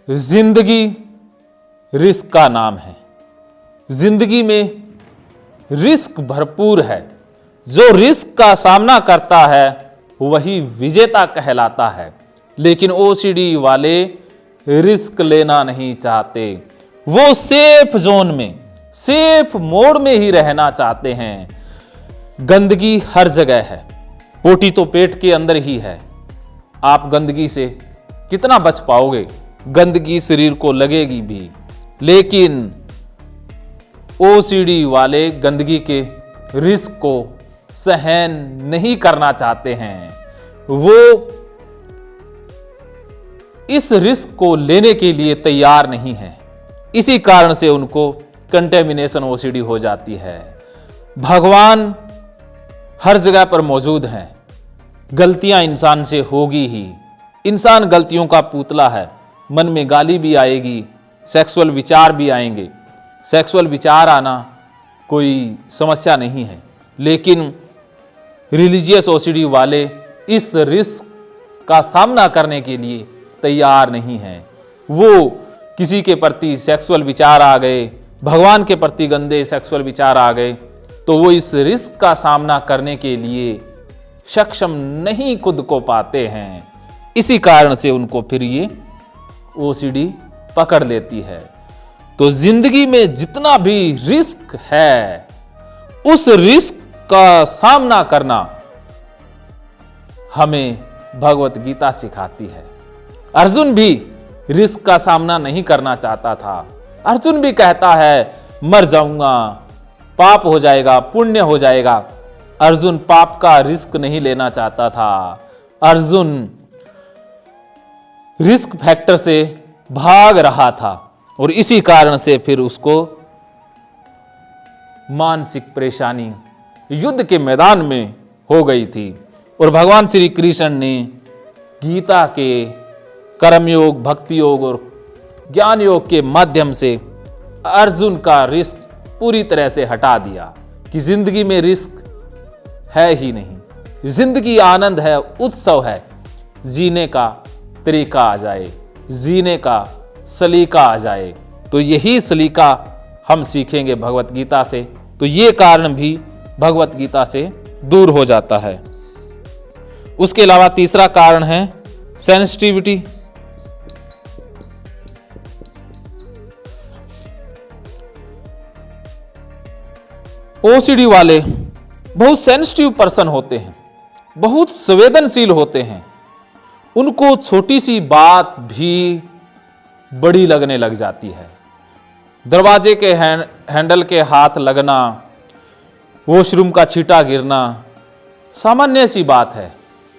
जिंदगी रिस्क का नाम है। जिंदगी में रिस्क भरपूर है। जो रिस्क का सामना करता है वही विजेता कहलाता है। लेकिन ओसीडी वाले रिस्क लेना नहीं चाहते। वो सेफ जोन में, सेफ मोड में ही रहना चाहते हैं। गंदगी हर जगह है। पोटी तो पेट के अंदर ही है। आप गंदगी से कितना बच पाओगे? गंदगी शरीर को लगेगी भी। लेकिन ओसीडी वाले गंदगी के रिस्क को सहन नहीं करना चाहते हैं। वो इस रिस्क को लेने के लिए तैयार नहीं है। इसी कारण से उनको कंटेमिनेशन ओसीडी हो जाती है। भगवान हर जगह पर मौजूद हैं। गलतियां इंसान से होगी ही। इंसान गलतियों का पुतला है। मन में गाली भी आएगी, सेक्सुअल विचार भी आएंगे। सेक्सुअल विचार आना कोई समस्या नहीं है। लेकिन रिलीजियस ओसीडी वाले इस रिस्क का सामना करने के लिए तैयार नहीं हैं। वो किसी के प्रति सेक्सुअल विचार आ गए, भगवान के प्रति गंदे सेक्सुअल विचार आ गए, तो वो इस रिस्क का सामना करने के लिए सक्षम नहीं खुद को पाते हैं। इसी कारण से उनको फिर ये ओसीडी पकड़ लेती है। तो जिंदगी में जितना भी रिस्क है, उस रिस्क का सामना करना हमें भगवत गीता सिखाती है। अर्जुन भी रिस्क का सामना नहीं करना चाहता था। अर्जुन भी कहता है मर जाऊंगा, पाप हो जाएगा, पुण्य हो जाएगा। अर्जुन पाप का रिस्क नहीं लेना चाहता था। अर्जुन रिस्क फैक्टर से भाग रहा था और इसी कारण से फिर उसको मानसिक परेशानी युद्ध के मैदान में हो गई थी। और भगवान श्री कृष्ण ने गीता के कर्म योग, भक्ति योग और ज्ञान योग के माध्यम से अर्जुन का रिस्क पूरी तरह से हटा दिया कि जिंदगी में रिस्क है ही नहीं। जिंदगी आनंद है, उत्सव है। जीने का तरीका आ जाए, जीने का सलीका आ जाए, तो यही सलीका हम सीखेंगे भगवत गीता से। तो ये कारण भी भगवत गीता से दूर हो जाता है। उसके अलावा तीसरा कारण है सेंसिटिविटी। ओसीडी वाले बहुत सेंसिटिव पर्सन होते हैं, बहुत संवेदनशील होते हैं। उनको छोटी सी बात भी बड़ी लगने लग जाती है। दरवाजे के हैंडल के हाथ लगना, वॉशरूम का छींटा गिरना सामान्य सी बात है,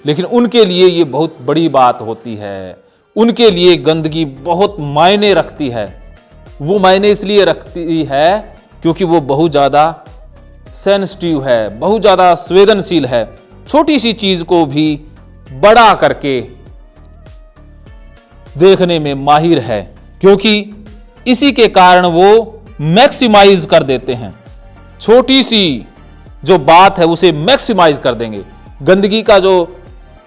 लेकिन उनके लिए ये बहुत बड़ी बात होती है। उनके लिए गंदगी बहुत मायने रखती है। वो मायने इसलिए रखती है क्योंकि वो बहुत ज़्यादा सेंसिटिव है, बहुत ज़्यादा संवेदनशील है। छोटी सी चीज को भी बड़ा करके देखने में माहिर है, क्योंकि इसी के कारण वो मैक्सिमाइज कर देते हैं। छोटी सी जो बात है उसे मैक्सिमाइज कर देंगे। गंदगी का जो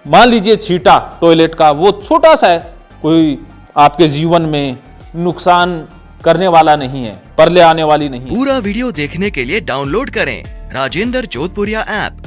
मान लीजिए छींटा टॉयलेट का, वो छोटा सा है, कोई आपके जीवन में नुकसान करने वाला नहीं है, परले आने वाली नहीं है। पूरा वीडियो देखने के लिए डाउनलोड करें राजेंद्र जोधपुरिया ऐप।